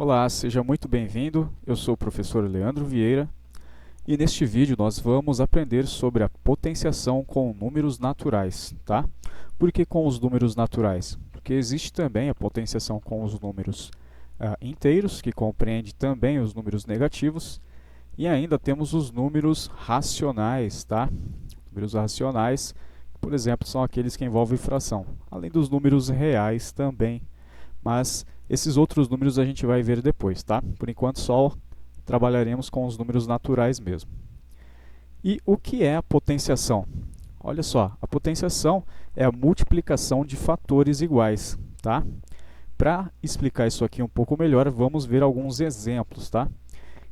Olá, seja muito bem-vindo. Eu sou o professor Leandro Vieira e neste vídeo nós vamos aprender sobre a potenciação com números naturais, tá? Por que com os números naturais? Porque existe também a potenciação com os números inteiros, que compreende também os números negativos, e ainda temos os números racionais, tá? Números racionais, por exemplo, são aqueles que envolvem fração, além dos números reais também, mas esses outros números a gente vai ver depois, tá? Por enquanto só trabalharemos com os números naturais mesmo. E o que é a potenciação? Olha só, a potenciação é a multiplicação de fatores iguais, tá? Para explicar isso aqui um pouco melhor, vamos ver alguns exemplos, tá?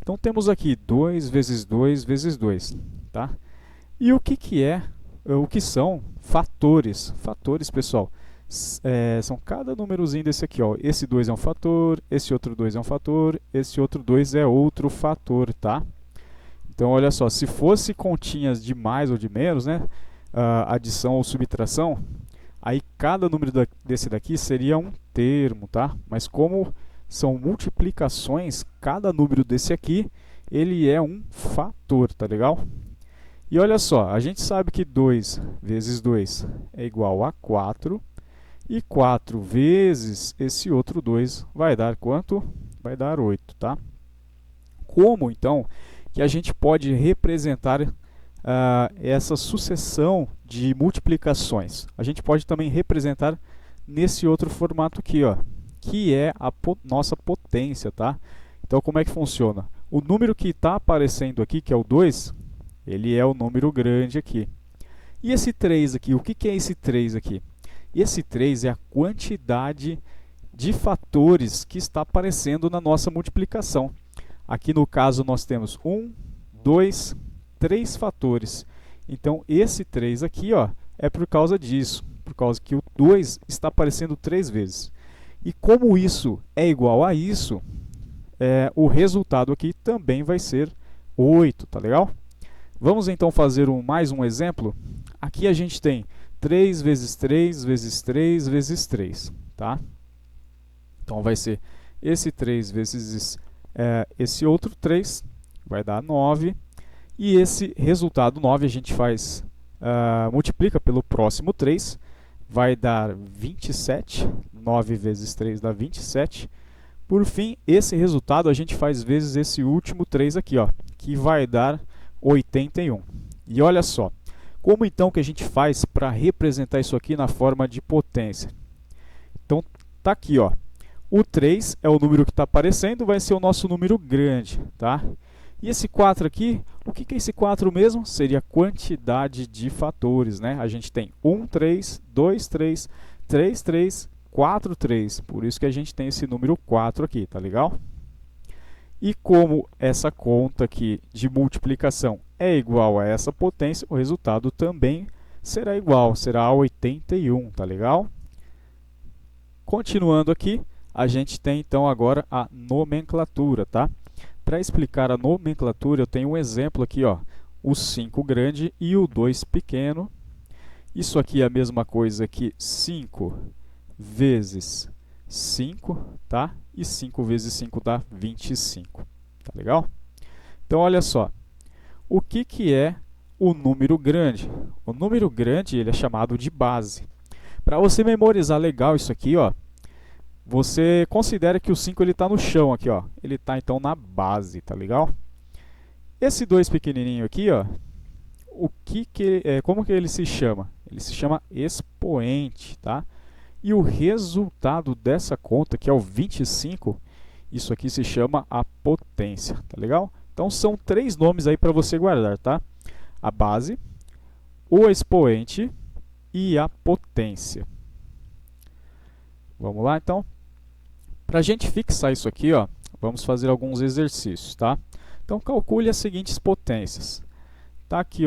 Então temos aqui 2 vezes 2 vezes 2, tá? E o que são fatores? Fatores, pessoal, são cada númerozinho desse aqui, ó. Esse 2 é um fator, esse outro 2 é um fator, esse outro 2 é outro fator, tá? Então, olha só, se fosse continhas de mais ou de menos, né, adição ou subtração, aí cada número desse daqui seria um termo, tá? Mas como são multiplicações, cada número desse aqui, ele é um fator, tá legal? E olha só, a gente sabe que 2 vezes 2 é igual a 4, e 4 vezes esse outro 2 vai dar quanto? Vai dar 8, tá? Como, então, que a gente pode representar essa sucessão de multiplicações? A gente pode também representar nesse outro formato aqui, ó, que é a nossa potência, tá? Então, como é que funciona? O número que está aparecendo aqui, que é o 2, ele é o número grande aqui. E esse 3 aqui, o que é esse 3 aqui? Esse 3 é a quantidade de fatores que está aparecendo na nossa multiplicação. Aqui no caso nós temos 1, 2, 3 fatores. Então esse 3 aqui, ó, é por causa disso, por causa que o 2 está aparecendo 3 vezes. E como isso é igual a isso, o resultado aqui também vai ser 8, tá legal? Vamos então fazer mais um exemplo. Aqui a gente tem 3 vezes 3 vezes 3 vezes 3, tá? Então vai ser esse 3 vezes esse outro 3, vai dar 9. E esse resultado 9 a gente multiplica pelo próximo 3, vai dar 27. 9 vezes 3 dá 27. Por fim, esse resultado a gente faz vezes esse último 3 aqui, ó, que vai dar 81. E olha só, como então que a gente faz para representar isso aqui na forma de potência? Então, tá aqui, ó. O 3 é o número que está aparecendo, vai ser o nosso número grande, tá? E esse 4 aqui, o que é esse 4 mesmo? Seria a quantidade de fatores, né? A gente tem 1, 3, 2, 3, 3, 3, 4, 3. Por isso que a gente tem esse número 4 aqui, tá legal? E como essa conta aqui de multiplicação é igual a essa potência, o resultado também será igual, será 81, tá legal? Continuando aqui, a gente tem então agora a nomenclatura, tá? Para explicar a nomenclatura, eu tenho um exemplo aqui, ó, o 5 grande e o 2 pequeno. Isso aqui é a mesma coisa que 5 vezes 5, tá? E 5 vezes 5 dá 25, tá legal? Então, olha só, o que é o número grande? O número grande ele é chamado de base. Para você memorizar legal isso aqui, ó, você considera que o 5 está no chão aqui, ó. Ele está então na base, tá legal? Esse 2 pequenininho aqui, ó, como que ele se chama? Ele se chama expoente, tá? E o resultado dessa conta, que é o 25, isso aqui se chama a potência, tá legal? Então são 3 nomes aí para você guardar, tá? A base, o expoente e a potência. Vamos lá, então? Para a gente fixar isso aqui, ó, vamos fazer alguns exercícios, tá? Então calcule as seguintes potências. Tá aqui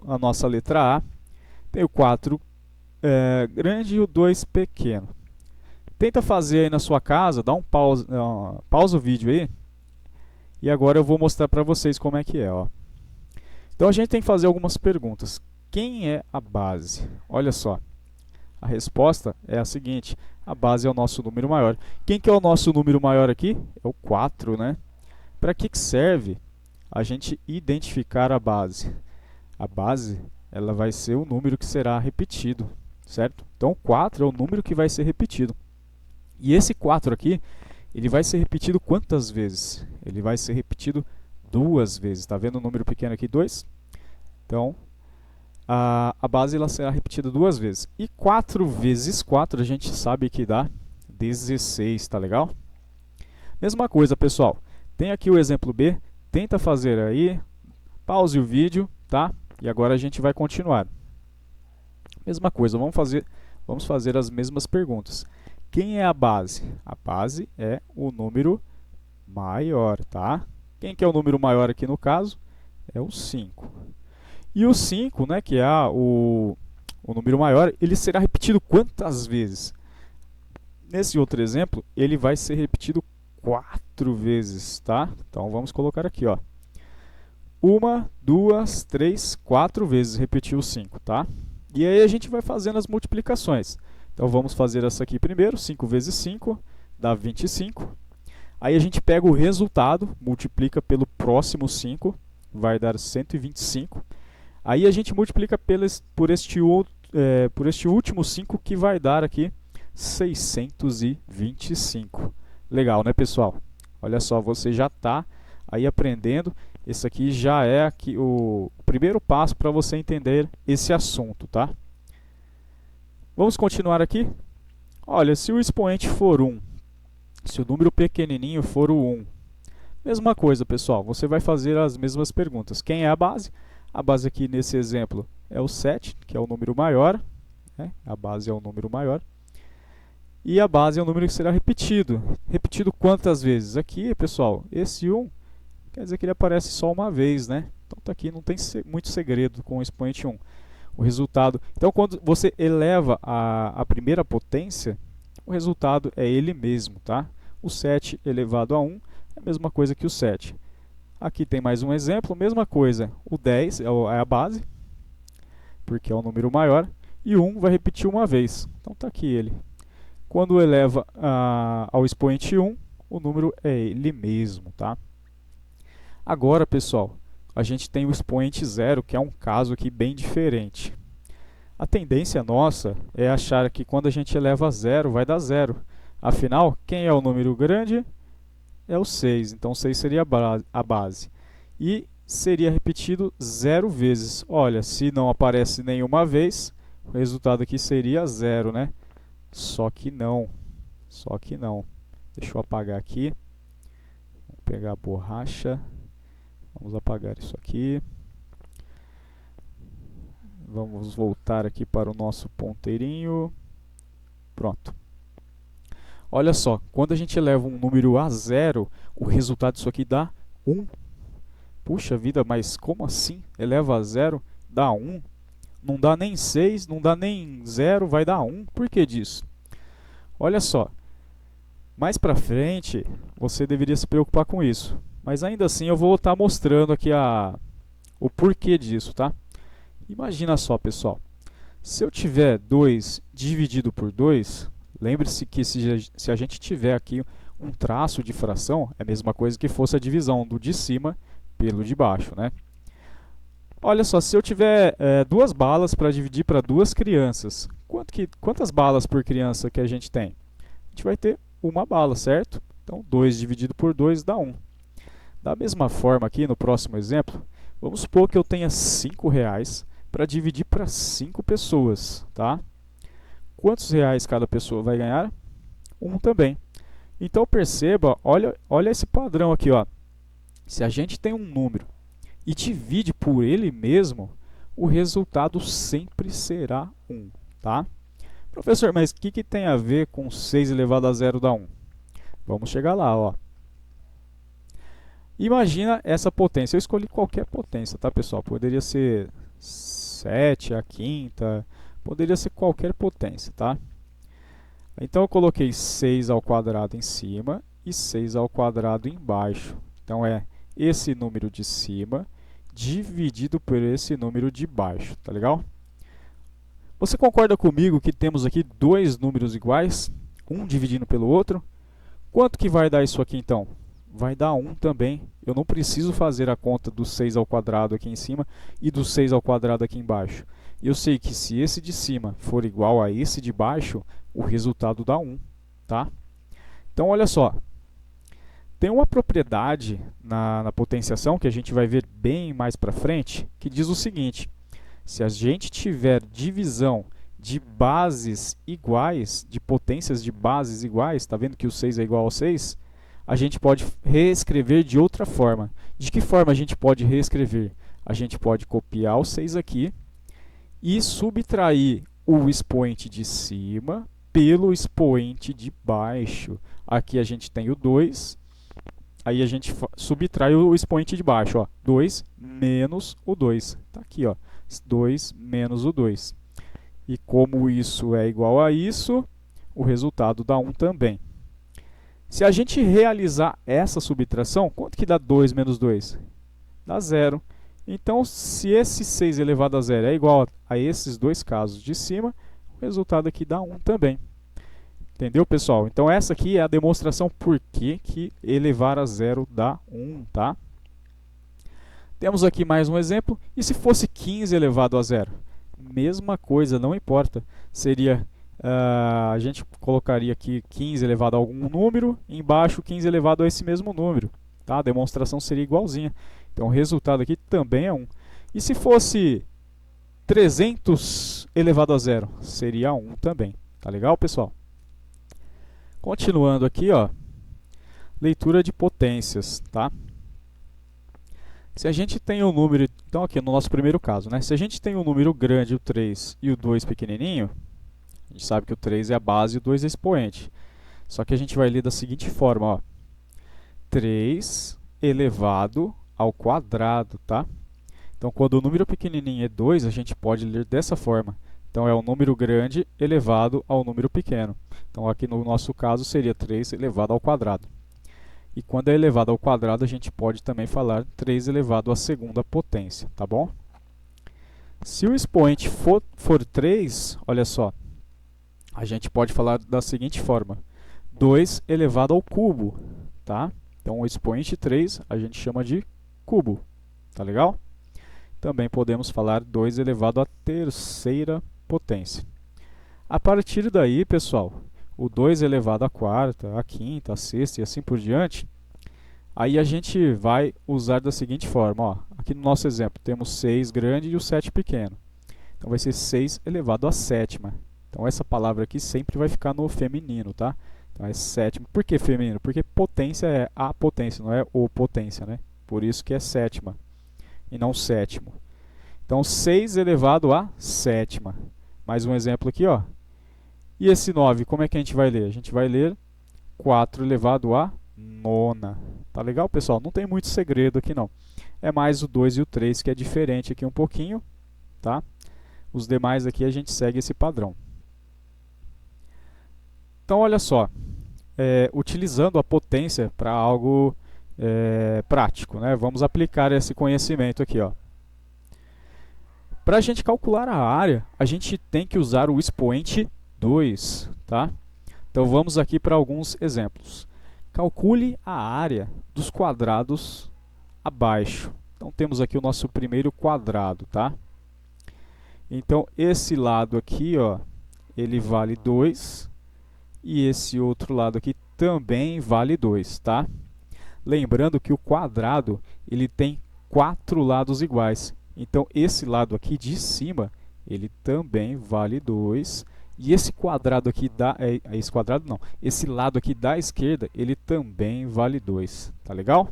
a nossa letra A, tem o 4 grande e o 2 pequeno. Tenta fazer aí na sua casa, dá pausa o vídeo aí, e agora eu vou mostrar para vocês como é que é, ó. Então a gente tem que fazer algumas perguntas. Quem é a base? Olha só, A resposta é a seguinte: a base é o nosso número maior. Quem que é o nosso número maior aqui? É o 4, né? Para que serve a gente identificar a base? A base, ela vai ser o número que será repetido, certo? Então, o 4 é o número que vai ser repetido. E esse 4 aqui, ele vai ser repetido quantas vezes? Ele vai ser repetido 2 vezes. Está vendo o número pequeno aqui? 2? Então, a base ela será repetida 2 vezes. E 4 vezes 4 a gente sabe que dá 16, tá legal? Mesma coisa, pessoal. Tem aqui o exemplo B. Tenta fazer aí. Pause o vídeo, tá? E agora a gente vai continuar. Mesma coisa, vamos fazer as mesmas perguntas. Quem é a base? A base é o número maior, tá? Quem que é o número maior aqui no caso? É o 5. E o 5, né, que é o número maior, ele será repetido quantas vezes? Nesse outro exemplo, ele vai ser repetido 4 vezes, tá? Então, vamos colocar aqui, ó. 1, 2, 3, 4 vezes repetir o 5, tá? E aí a gente vai fazendo as multiplicações. Então, vamos fazer essa aqui primeiro. 5 vezes 5 dá 25. Aí a gente pega o resultado, multiplica pelo próximo 5, vai dar 125. Aí a gente multiplica por este último 5, que vai dar aqui 625. Legal, né, pessoal? Olha só, você já está aí aprendendo. Esse aqui já é o primeiro passo para você entender esse assunto, tá? Vamos continuar aqui? Olha, se o expoente for 1, se o número pequenininho for o 1, mesma coisa, pessoal, você vai fazer as mesmas perguntas. Quem é a base? A base aqui nesse exemplo é o 7, que é o número maior, né? A base é o número maior. E a base é o número que será repetido. Repetido quantas vezes? Aqui, pessoal, esse 1 quer dizer que ele aparece só uma vez, né? Então tá aqui, não tem muito segredo com o expoente 1. O resultado. Então, quando você eleva a primeira potência, o resultado é ele mesmo, tá? O 7 elevado a 1 é a mesma coisa que o 7. Aqui tem mais um exemplo, mesma coisa. O 10 é a base, porque é o número maior, e o 1 vai repetir uma vez. Então está aqui ele. Quando eleva ao expoente 1, o número é ele mesmo, tá? Agora, pessoal, a gente tem o expoente 0, que é um caso aqui bem diferente. A tendência nossa é achar que quando a gente eleva a 0, vai dar 0. Afinal, quem é o número grande? É o 6, então 6 seria a base. E seria repetido 0 vezes. Olha, se não aparece nenhuma vez, o resultado aqui seria 0, né? Só que não. Só que não. Deixa eu apagar aqui. Vamos pegar a borracha. Vamos apagar isso aqui. Vamos voltar aqui para o nosso ponteirinho. Pronto. Olha só, quando a gente eleva um número a 0, o resultado disso aqui dá 1. Puxa vida, mas como assim? Eleva a 0, dá 1. Não dá nem 6, não dá nem 0, vai dar 1. Por que disso? Olha só, mais para frente você deveria se preocupar com isso. Mas ainda assim eu vou estar mostrando aqui o porquê disso, tá? Imagina só, pessoal. Se eu tiver 2 dividido por 2, lembre-se que se a gente tiver aqui um traço de fração, é a mesma coisa que fosse a divisão do de cima pelo de baixo, né? Olha só, se eu tiver 2 balas para dividir para 2 crianças, quantas balas por criança que a gente tem? A gente vai ter uma bala, certo? Então, 2 dividido por 2 dá 1. Da mesma forma aqui, no próximo exemplo, vamos supor que eu tenha R$5 para dividir para 5 pessoas, tá? Quantos reais cada pessoa vai ganhar? 1 também. Então perceba, olha esse padrão aqui, ó. Se a gente tem um número e divide por ele mesmo, o resultado sempre será 1, tá? Professor, mas o que tem a ver com 6 elevado a 0 dá 1? Vamos chegar lá, ó. Imagina essa potência. Eu escolhi qualquer potência, tá, pessoal? Poderia ser 7 a quinta, poderia ser qualquer potência, tá? Então eu coloquei 6 ao quadrado em cima e 6 ao quadrado embaixo. Então é esse número de cima dividido por esse número de baixo, tá legal? Você concorda comigo que temos aqui dois números iguais, um dividindo pelo outro? Quanto que vai dar isso aqui então? Vai dar 1 também. Eu não preciso fazer a conta do 6 ao quadrado aqui em cima e do 6 ao quadrado aqui embaixo. Eu sei que se esse de cima for igual a esse de baixo, o resultado dá 1, tá? Então, olha só. Tem uma propriedade na potenciação, que a gente vai ver bem mais para frente, que diz o seguinte: se a gente tiver divisão de bases iguais, de potências de bases iguais, está vendo que o 6 é igual ao 6? A gente pode reescrever de outra forma. De que forma a gente pode reescrever? A gente pode copiar o 6 aqui e subtrair o expoente de cima pelo expoente de baixo. Aqui a gente tem o 2, aí a gente subtrai o expoente de baixo, ó, 2 menos o 2. Está aqui, ó, 2 menos o 2. E como isso é igual a isso, o resultado dá 1 também. Se a gente realizar essa subtração, quanto que dá 2 menos 2? Dá 0. Então, se esse 6 elevado a 0 é igual a esses dois casos de cima, o resultado aqui dá 1 também. Entendeu, pessoal? Então, essa aqui é a demonstração por que elevar a 0 dá 1, tá? Temos aqui mais um exemplo. E se fosse 15 elevado a 0? Mesma coisa, não importa. Seria... a gente colocaria aqui 15 elevado a algum número, e embaixo 15 elevado a esse mesmo número. Tá? A demonstração seria igualzinha. Então o resultado aqui também é 1. E se fosse 300 elevado a 0? Seria 1 também. Tá legal, pessoal? Continuando aqui, ó, leitura de potências. Tá? Se a gente tem um número... Então aqui no nosso primeiro caso, né? Se a gente tem um número grande, o 3, e o 2 pequenininho, a gente sabe que o 3 é a base e o 2 é expoente. Só que a gente vai ler da seguinte forma, ó. 3 elevado ao quadrado, tá? Então, quando o número pequenininho é 2, a gente pode ler dessa forma. Então, é o número grande elevado ao número pequeno. Então, aqui no nosso caso, seria 3 elevado ao quadrado. E quando é elevado ao quadrado, a gente pode também falar 3 elevado à segunda potência, tá bom? Se o expoente for 3, olha só, a gente pode falar da seguinte forma: 2 elevado ao cubo, tá? Então, o expoente 3 a gente chama de cubo, tá legal? Também podemos falar 2 elevado à terceira potência. A partir daí, pessoal, o 2 elevado à quarta, à quinta, à sexta e assim por diante, aí a gente vai usar da seguinte forma, ó. Aqui no nosso exemplo, temos 6 grande e o 7 pequeno. Então, vai ser 6 elevado à sétima. Então, essa palavra aqui sempre vai ficar no feminino, tá? Então, é sétima. Por que feminino? Porque potência é a potência, não é o potência, né? Por isso que é sétima e não sétimo. Então, 6 elevado à sétima. Mais um exemplo aqui, ó. E esse 9, como é que a gente vai ler? A gente vai ler 4 elevado à nona. Tá legal, pessoal? Não tem muito segredo aqui, não. É mais o 2 e o 3 que é diferente aqui um pouquinho, tá? Os demais aqui a gente segue esse padrão. Então, olha só, utilizando a potência para algo prático, né? Vamos aplicar esse conhecimento aqui, ó. Para a gente calcular a área, a gente tem que usar o expoente 2, tá? Então, vamos aqui para alguns exemplos. Calcule a área dos quadrados abaixo. Então, temos aqui o nosso primeiro quadrado, tá? Então, esse lado aqui, ó, ele vale 2. E esse outro lado aqui também vale 2, tá? Lembrando que o quadrado ele tem 4 lados iguais. Então, esse lado aqui de cima, ele também vale 2. E esse quadrado aqui esse lado aqui da esquerda, ele também vale 2. Tá legal?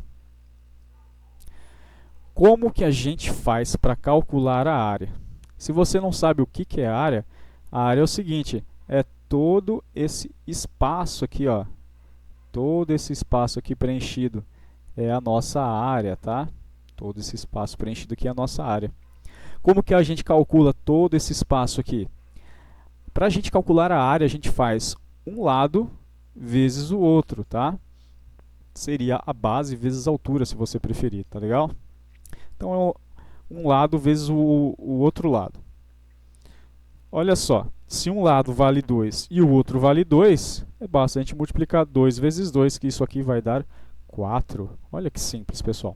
Como que a gente faz para calcular a área? Se você não sabe o que é a área é o seguinte, é todo esse espaço aqui, ó, todo esse espaço aqui preenchido é a nossa área, tá? Todo esse espaço preenchido aqui é a nossa área. Como que a gente calcula todo esse espaço aqui? Para a gente calcular a área, a gente faz um lado vezes o outro, tá? Seria a base vezes a altura, se você preferir, tá legal? Então, é um lado vezes o outro lado. Olha só, se um lado vale 2 e o outro vale 2, basta a gente multiplicar 2 vezes 2, que isso aqui vai dar 4. Olha que simples, pessoal.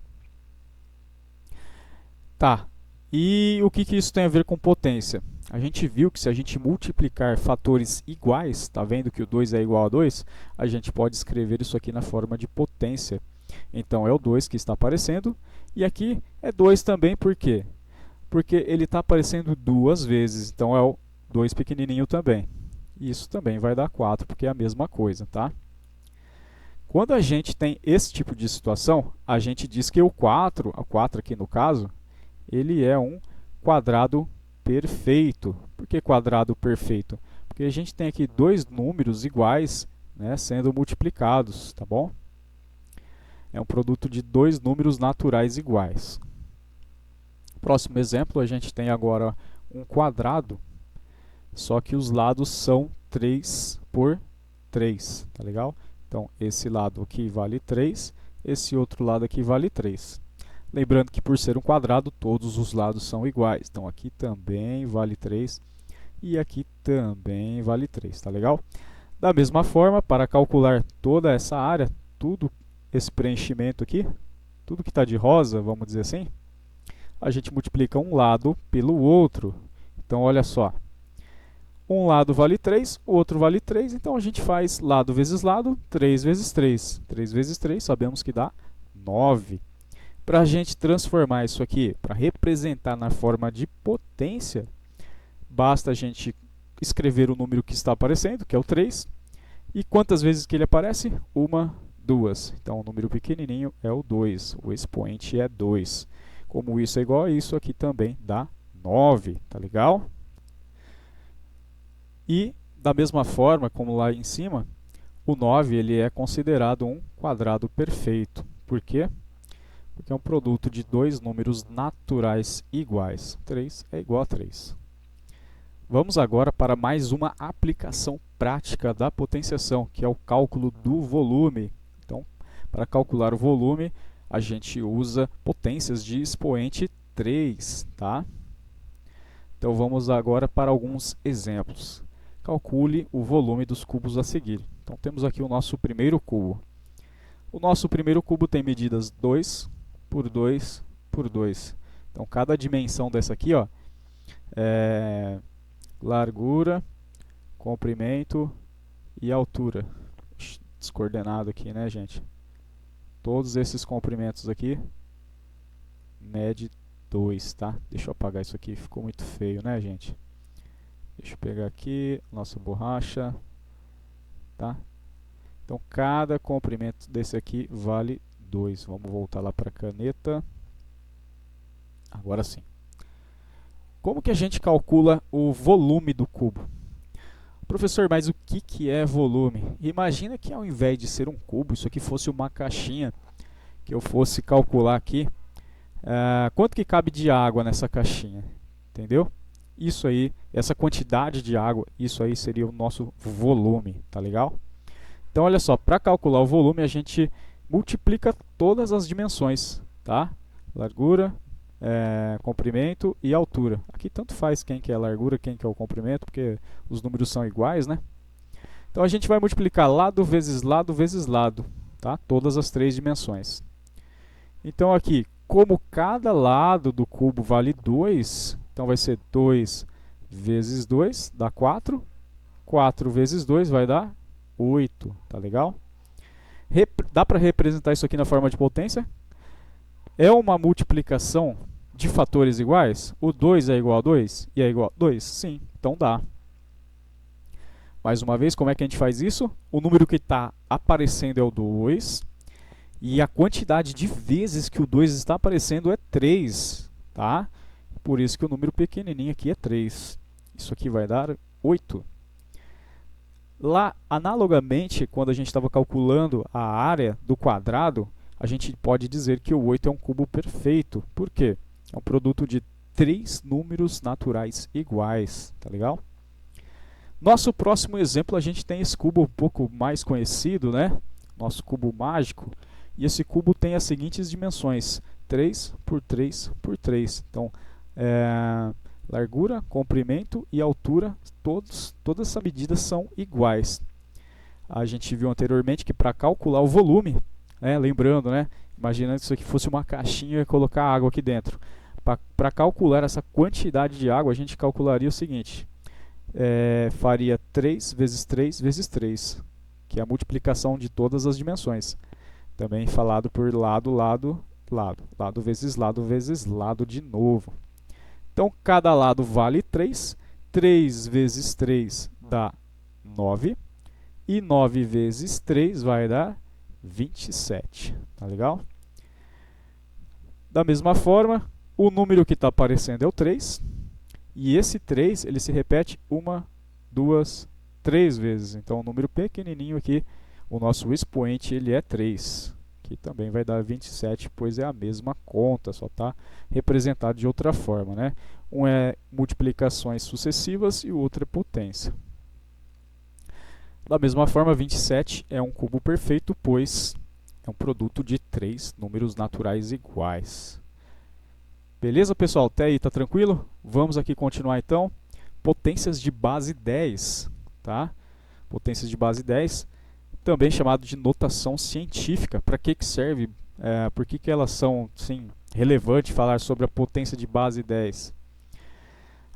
Tá, e o que isso tem a ver com potência? A gente viu que se a gente multiplicar fatores iguais, tá vendo que o 2 é igual a 2, a gente pode escrever isso aqui na forma de potência. Então é o 2 que está aparecendo, e aqui é 2 também, por quê? Porque ele está aparecendo duas vezes, então é o 2 pequenininho também. Isso também vai dar 4, porque é a mesma coisa, tá? Quando a gente tem esse tipo de situação, a gente diz que o 4 aqui no caso, ele é um quadrado perfeito. Por que quadrado perfeito? Porque a gente tem aqui dois números iguais, né, sendo multiplicados, tá bom? É um produto de dois números naturais iguais. Próximo exemplo, a gente tem agora um quadrado, só que os lados são 3 por 3, tá legal? Então, esse lado aqui vale 3, esse outro lado aqui vale 3. Lembrando que por ser um quadrado, todos os lados são iguais. Então, aqui também vale 3 e aqui também vale 3, tá legal? Da mesma forma, para calcular toda essa área, tudo esse preenchimento aqui, tudo que está de rosa, vamos dizer assim, a gente multiplica um lado pelo outro. Então, olha só. Um lado vale 3, o outro vale 3, então a gente faz lado vezes lado, 3 vezes 3. 3 vezes 3, sabemos que dá 9. Para a gente transformar isso aqui, para representar na forma de potência, basta a gente escrever o número que está aparecendo, que é o 3. E quantas vezes que ele aparece? Uma, duas. Então, o número pequenininho é o 2. O expoente é 2. Como isso é igual a isso, aqui também dá 9. Tá legal? E, da mesma forma, como lá em cima, o 9 ele é considerado um quadrado perfeito. Por quê? Porque é um produto de dois números naturais iguais. 3 é igual a 3. Vamos agora para mais uma aplicação prática da potenciação, que é o cálculo do volume. Então, para calcular o volume, a gente usa potências de expoente 3, tá? Então, vamos agora para alguns exemplos. Calcule o volume dos cubos a seguir. Então, temos aqui o nosso primeiro cubo. O nosso primeiro cubo tem medidas 2 por 2 por 2. Então, cada dimensão dessa aqui, ó, é largura, comprimento e altura. Descoordenado aqui, né, gente? Todos esses comprimentos aqui mede 2, tá? Deixa eu apagar isso aqui, ficou muito feio, né, gente? Deixa eu pegar aqui nossa borracha, tá? Então, cada comprimento desse aqui vale 2. Vamos voltar lá para a caneta. Agora sim. Como que a gente calcula o volume do cubo? Professor, mas o que é volume? Imagina que ao invés de ser um cubo, isso aqui fosse uma caixinha, que eu fosse calcular aqui, quanto que cabe de água nessa caixinha, entendeu? Isso aí, essa quantidade de água, isso aí seria o nosso volume, tá legal? Então, olha só, para calcular o volume, a gente multiplica todas as dimensões, tá? Largura, comprimento e altura. Aqui tanto faz quem que é a largura, quem que é o comprimento, porque os números são iguais, né? Então, a gente vai multiplicar lado vezes lado, tá? Todas as três dimensões. Então, aqui, como cada lado do cubo vale 2, então vai ser 2 vezes 2, dá 4. 4 vezes 2 vai dar 8, tá legal? Dá para representar isso aqui na forma de potência? É uma multiplicação de fatores iguais? O 2 é igual a 2 e é igual a 2? Sim, então dá. Mais uma vez, como é que a gente faz isso? O número que está aparecendo é o 2 e a quantidade de vezes que o 2 está aparecendo é 3, tá? Por isso que o número pequenininho aqui é 3. Isso aqui vai dar 8. Lá, analogamente, quando a gente estava calculando a área do quadrado, a gente pode dizer que o 8 é um cubo perfeito. Por quê? É um produto de 3 números naturais iguais, tá legal? Nosso próximo exemplo, a gente tem esse cubo um pouco mais conhecido, né? Nosso cubo mágico. E esse cubo tem as seguintes dimensões: 3 por 3 por 3. Então, Largura, comprimento e altura, todas essas medidas são iguais. A gente viu anteriormente que para calcular o volume, lembrando, imaginando que isso aqui fosse uma caixinha e colocar água aqui dentro. Para calcular essa quantidade de água, a gente calcularia o seguinte: faria 3 vezes 3 vezes 3, que é a multiplicação de todas as dimensões. Também falado por lado, lado, lado. Lado vezes lado de novo. Então, cada lado vale 3. 3 vezes 3 dá 9. E 9 vezes 3 vai dar 27. Tá legal? Da mesma forma, o número que está aparecendo é o 3. E esse 3 ele se repete 1, 2, 3 vezes. Então, o número pequenininho aqui, o nosso expoente, ele é 3. Que também vai dar 27, pois é a mesma conta, só está representado de outra forma. Um é multiplicações sucessivas e o outro é potência. Da mesma forma, 27 é um cubo perfeito, pois é um produto de 3 números naturais iguais. Beleza, pessoal? Até aí, tá tranquilo? Vamos aqui continuar então. Potências de base 10. Tá? Potências de base 10, também chamado de notação científica. Para que serve? Por que elas são relevantes falar sobre a potência de base 10?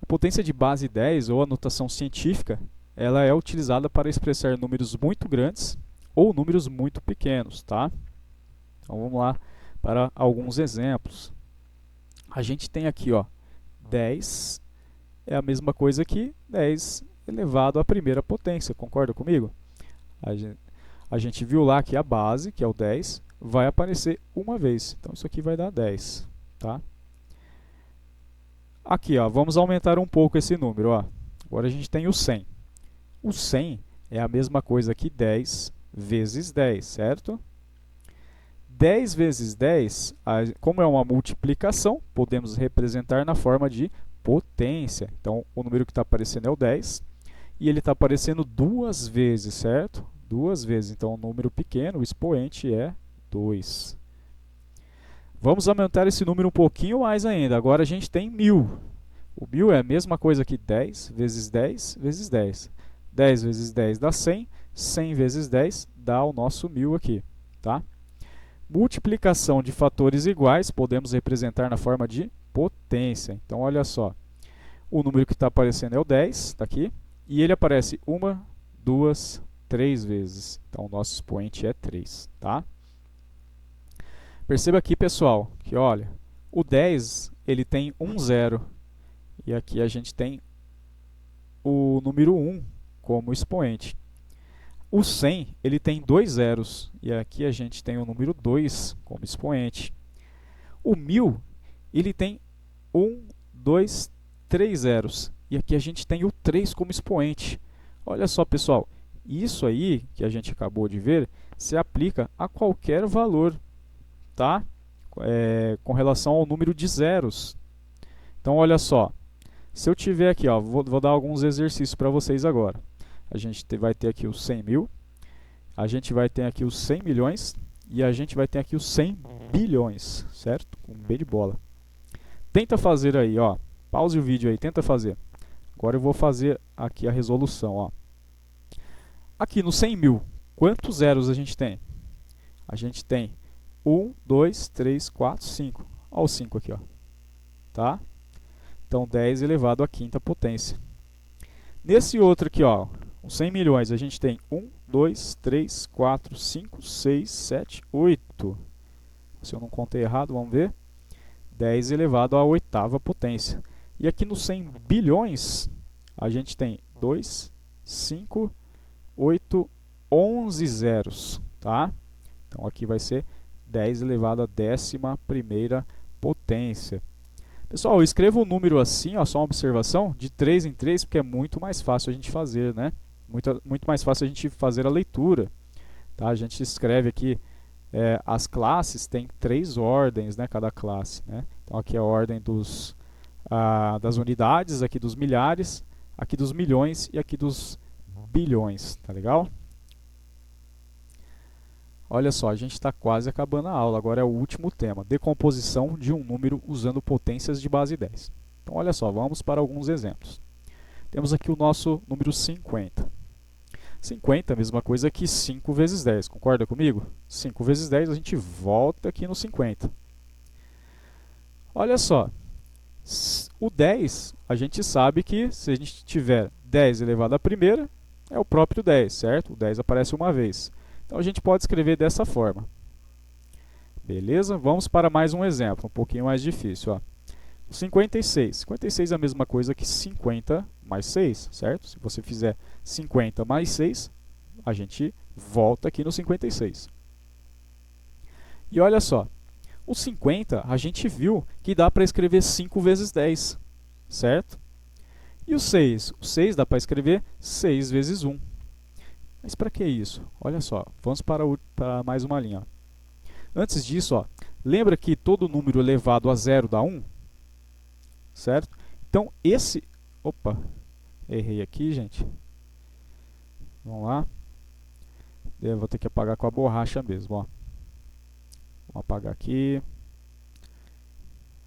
A potência de base 10, ou a notação científica, ela é utilizada para expressar números muito grandes ou números muito pequenos. Tá? Então vamos lá para alguns exemplos. A gente tem aqui 10 é a mesma coisa que 10 elevado à primeira potência. Concorda comigo? A gente viu lá que a base, que é o 10, vai aparecer uma vez. Então, isso aqui vai dar 10. Tá? Aqui, vamos aumentar um pouco esse número. Agora a gente tem o 100. O 100 é a mesma coisa que 10 vezes 10, certo? 10 vezes 10, como é uma multiplicação, podemos representar na forma de potência. Então, o número que está aparecendo é o 10. E ele está aparecendo duas vezes, certo? Duas vezes. Então, o número pequeno, o expoente é 2. Vamos aumentar esse número um pouquinho mais ainda. Agora a gente tem 1000. O 1000 é a mesma coisa que 10 vezes 10 vezes 10. 10 vezes 10 dá 100. 100 vezes 10 dá o nosso 1000 aqui. Tá? Multiplicação de fatores iguais podemos representar na forma de potência. Então, olha só. O número que está aparecendo é o 10, está aqui. E ele aparece 1, 2, 3 vezes. Então, o nosso expoente é 3. Tá? Perceba aqui, pessoal, que olha, o 10 ele tem um zero. E aqui a gente tem o número 1 como expoente. O 100 ele tem dois zeros. E aqui a gente tem o número 2 como expoente. O 1000 ele tem 1, 2, 3 zeros. E aqui a gente tem o 3 como expoente. Olha só, pessoal, isso aí que a gente acabou de ver se aplica a qualquer valor, tá? Com relação ao número de zeros. Então, olha só, se eu tiver aqui, vou dar alguns exercícios para vocês agora. A gente vai ter aqui os 100 mil, a gente vai ter aqui os 100 milhões e a gente vai ter aqui os 100 bilhões, certo? Com B de bola. Tenta fazer aí, pause o vídeo aí, tenta fazer. Agora eu vou fazer aqui a resolução. Aqui no 100 mil, quantos zeros a gente tem? A gente tem 1, 2, 3, 4, 5. Olha o 5 aqui. Tá? Então, 10 elevado à quinta potência. Nesse outro aqui, os 100 milhões, a gente tem 1, 2, 3, 4, 5, 6, 7, 8. Se eu não contei errado, vamos ver. 10 elevado à oitava potência. E aqui nos 100 bilhões, a gente tem 2, 5, 8, 11 zeros. Tá? Então, aqui vai ser 10 elevado à 11ª potência. Pessoal, eu escrevo o número assim, só uma observação, de 3 em 3, porque é muito mais fácil a gente fazer, né? Muito mais fácil a gente fazer a leitura. Tá? A gente escreve aqui, as classes tem 3 ordens, né? Cada classe. Né? Então, aqui é a ordem das unidades, aqui dos milhares, aqui dos milhões e aqui dos bilhões. Tá legal? Olha só, a gente está quase acabando a aula. Agora é o último tema. Decomposição de um número usando potências de base 10. Então, olha só, vamos para alguns exemplos. Temos aqui o nosso número 50. 50 é a mesma coisa que 5 vezes 10, concorda comigo? 5 vezes 10, a gente volta aqui no 50. Olha só, o 10, a gente sabe que se a gente tiver 10 elevado à primeira, é o próprio 10, certo? O 10 aparece uma vez. Então, a gente pode escrever dessa forma. Beleza? Vamos para mais um exemplo, um pouquinho mais difícil. Ó. 56. 56 é a mesma coisa que 50 mais 6, certo? Se você fizer 50 mais 6, a gente volta aqui no 56. E olha só, o 50 a gente viu que dá para escrever 5 vezes 10, certo? E o 6? O 6 dá para escrever 6 vezes 1. Mas para que isso? Olha só, vamos para mais uma linha. Antes disso, ó, lembra que todo número elevado a zero dá 1? Certo? Então, esse... Opa, errei aqui, gente. Vamos lá. Eu vou ter que apagar com a borracha mesmo, ó. Vamos apagar aqui.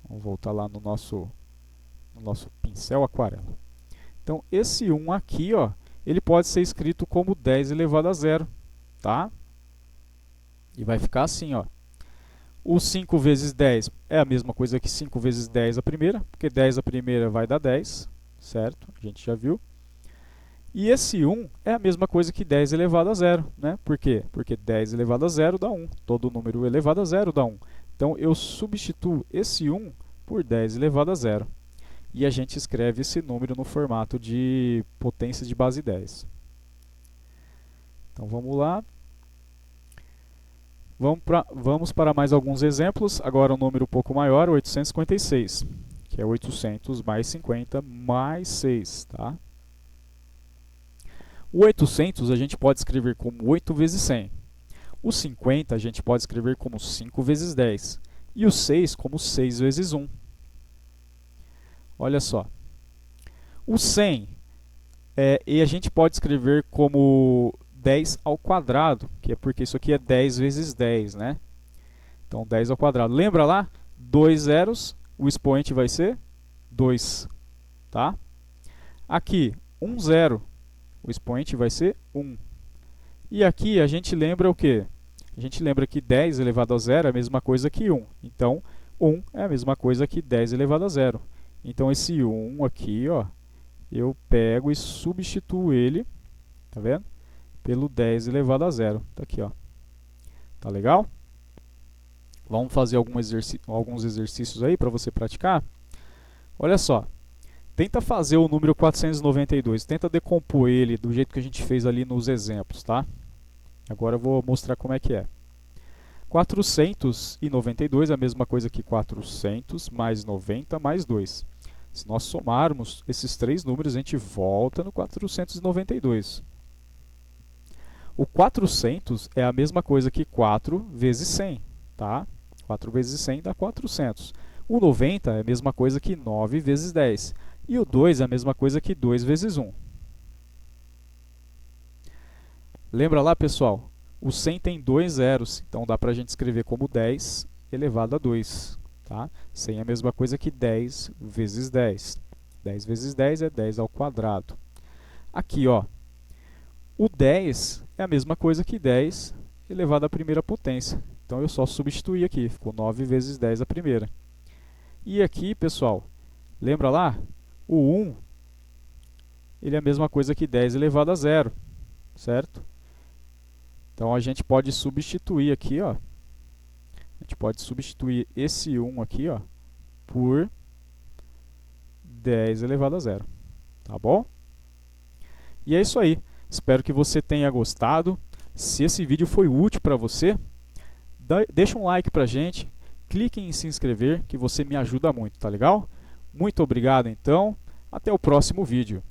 Vamos voltar lá no nosso pincel aquarela. Então, esse 1 aqui, ó, ele pode ser escrito como 10 elevado a zero, tá? E vai ficar assim, ó. O 5 vezes 10 é a mesma coisa que 5 vezes 10 a primeira, porque 10 a primeira vai dar 10, certo? A gente já viu. E esse 1 é a mesma coisa que 10 elevado a zero, né? Por quê? Porque 10 elevado a zero dá 1. Todo número elevado a zero dá 1. Então, eu substituo esse 1 por 10 elevado a zero. E a gente escreve esse número no formato de potência de base 10. Então, vamos lá. Vamos para mais alguns exemplos. Agora um número um pouco maior, 856, que é 800 mais 50 mais 6. Tá? O 800 a gente pode escrever como 8 vezes 100. O 50 a gente pode escrever como 5 vezes 10. E o 6 como 6 vezes 1. Olha só. O 100 e a gente pode escrever como 10 ao quadrado, que é porque isso aqui é 10 vezes 10, né? Então, 10 ao quadrado. Lembra lá? 2 zeros, o expoente vai ser 2, tá? Aqui, 1 zero, o expoente vai ser 1. E aqui a gente lembra o quê? A gente lembra que 10 elevado a zero é a mesma coisa que 1. Então, 1 é a mesma coisa que 10 elevado a zero. Então, esse 1 aqui, ó, eu pego e substituo ele, tá vendo? Pelo 10 elevado a zero. Tá aqui, ó. Tá legal? Vamos fazer alguns exercícios aí para você praticar. Olha só. Tenta fazer o número 492. Tenta decompor ele do jeito que a gente fez ali nos exemplos, tá? Agora eu vou mostrar como é que é. 492 é a mesma coisa que 400 mais 90 mais 2. Se nós somarmos esses três números, a gente volta no 492. O 400 é a mesma coisa que 4 vezes 100, tá? 4 vezes 100 dá 400. O 90 é a mesma coisa que 9 vezes 10. E o 2 é a mesma coisa que 2 vezes 1. Lembra lá, pessoal? O 100 tem 2 zeros, então dá para a gente escrever como 10 elevado a 2. Tá? 100 é a mesma coisa que 10 vezes 10. 10 vezes 10 é 10 ao quadrado. Aqui, ó, o 10 é a mesma coisa que 10 elevado à primeira potência. Então, eu só substituí aqui, ficou 9 vezes 10 a primeira. E aqui, pessoal, lembra lá? O 1 ele é a mesma coisa que 10 elevado a zero, certo? Então, a gente pode substituir aqui, ó. A gente pode substituir esse 1 aqui, ó, por 10 elevado a zero. Tá bom? E é isso aí. Espero que você tenha gostado. Se esse vídeo foi útil para você, deixa um like pra gente, clique em se inscrever, que você me ajuda muito, tá legal? Muito obrigado, então. Até o próximo vídeo.